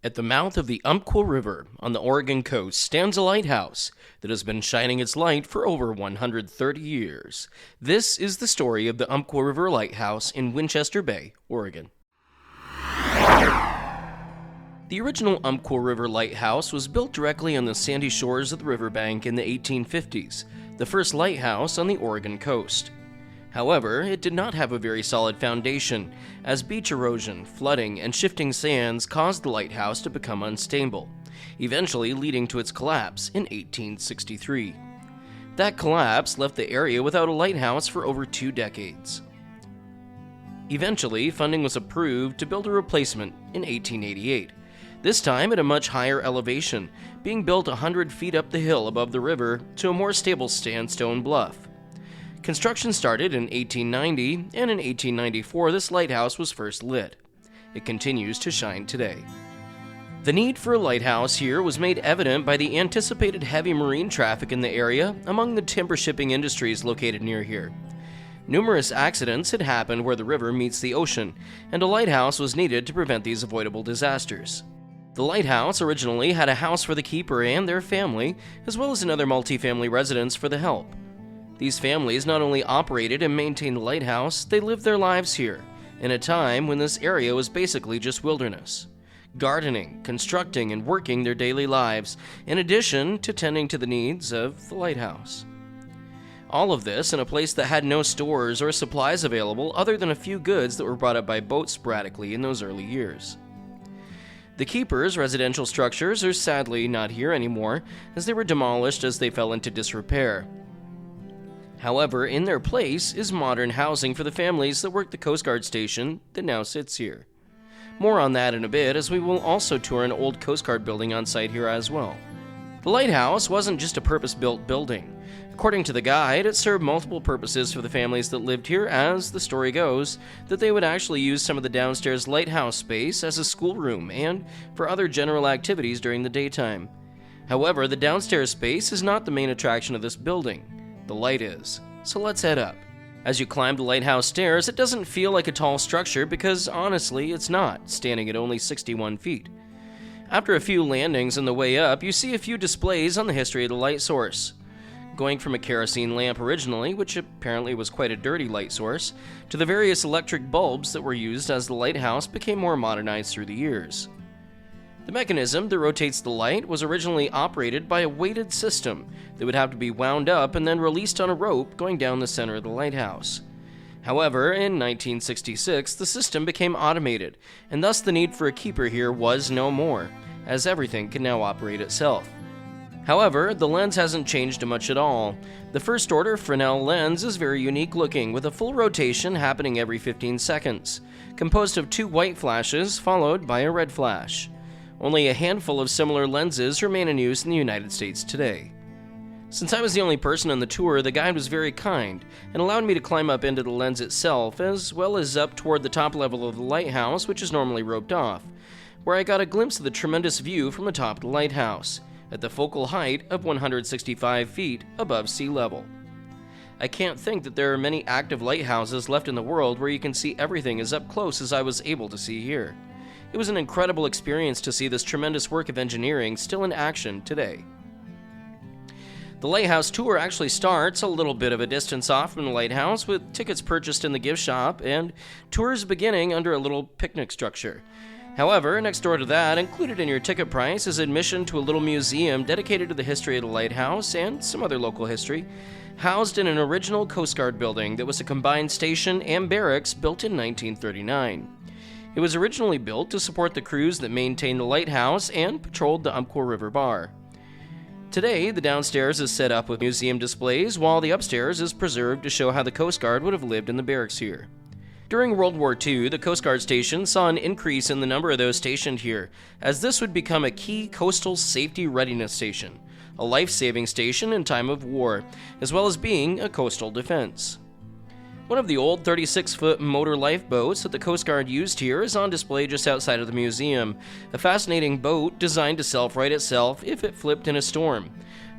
At the mouth of the Umpqua River on the Oregon coast stands a lighthouse that has been shining its light for over 130 years. This is the story of the Umpqua River Lighthouse in Winchester Bay, Oregon. The original Umpqua River Lighthouse was built directly on the sandy shores of the riverbank in the 1850s, the first lighthouse on the Oregon coast. However, it did not have a very solid foundation, as beach erosion, flooding, and shifting sands caused the lighthouse to become unstable, eventually leading to its collapse in 1863. That collapse left the area without a lighthouse for over 2 decades. Eventually, funding was approved to build a replacement in 1888, this time at a much higher elevation, being built 100 feet up the hill above the river to a more stable sandstone bluff. Construction started in 1890, and in 1894 this lighthouse was first lit. It continues to shine today. The need for a lighthouse here was made evident by the anticipated heavy marine traffic in the area among the timber shipping industries located near here. Numerous accidents had happened where the river meets the ocean, and a lighthouse was needed to prevent these avoidable disasters. The lighthouse originally had a house for the keeper and their family, as well as another multifamily residence for the help. These families not only operated and maintained the lighthouse, they lived their lives here, in a time when this area was basically just wilderness, gardening, constructing, and working their daily lives, in addition to tending to the needs of the lighthouse. All of this in a place that had no stores or supplies available other than a few goods that were brought up by boat sporadically in those early years. The keepers' residential structures are sadly not here anymore, as they were demolished as they fell into disrepair. However, in their place is modern housing for the families that work the Coast Guard station that now sits here. More on that in a bit, as we will also tour an old Coast Guard building on site here as well. The lighthouse wasn't just a purpose-built building. According to the guide, it served multiple purposes for the families that lived here, as the story goes that they would actually use some of the downstairs lighthouse space as a schoolroom and for other general activities during the daytime. However, the downstairs space is not the main attraction of this building. The light is. So let's head up. As you climb the lighthouse stairs, it doesn't feel like a tall structure because honestly it's not, standing at only 61 feet. After a few landings on the way up, you see a few displays on the history of the light source. Going from a kerosene lamp originally, which apparently was quite a dirty light source, to the various electric bulbs that were used as the lighthouse became more modernized through the years. The mechanism that rotates the light was originally operated by a weighted system that would have to be wound up and then released on a rope going down the center of the lighthouse. However, in 1966, the system became automated, and thus the need for a keeper here was no more, as everything can now operate itself. However, the lens hasn't changed much at all. The first order Fresnel lens is very unique looking, with a full rotation happening every 15 seconds, composed of 2 white flashes followed by a red flash. Only a handful of similar lenses remain in use in the United States today. Since I was the only person on the tour, the guide was very kind and allowed me to climb up into the lens itself, as well as up toward the top level of the lighthouse, which is normally roped off, where I got a glimpse of the tremendous view from atop the lighthouse, at the focal height of 165 feet above sea level. I can't think that there are many active lighthouses left in the world where you can see everything as up close as I was able to see here. It was an incredible experience to see this tremendous work of engineering still in action today. The lighthouse tour actually starts a little bit of a distance off from the lighthouse, with tickets purchased in the gift shop and tours beginning under a little picnic structure. However, next door to that, included in your ticket price, is admission to a little museum dedicated to the history of the lighthouse and some other local history, housed in an original Coast Guard building that was a combined station and barracks built in 1939. It was originally built to support the crews that maintained the lighthouse and patrolled the Umpqua River Bar. Today, the downstairs is set up with museum displays, while the upstairs is preserved to show how the Coast Guard would have lived in the barracks here. During World War II, the Coast Guard station saw an increase in the number of those stationed here, as this would become a key coastal safety readiness station, a life-saving station in time of war, as well as being a coastal defense. One of the old 36-foot motor lifeboats that the Coast Guard used here is on display just outside of the museum, a fascinating boat designed to self-right itself if it flipped in a storm.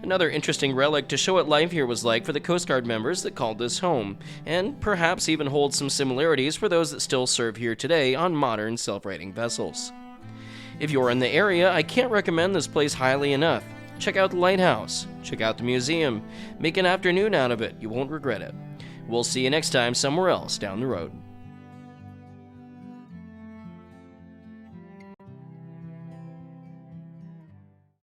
Another interesting relic to show what life here was like for the Coast Guard members that called this home, and perhaps even holds some similarities for those that still serve here today on modern self-righting vessels. If you're in the area, I can't recommend this place highly enough. Check out the lighthouse, check out the museum, make an afternoon out of it, you won't regret it. We'll see you next time somewhere else down the road.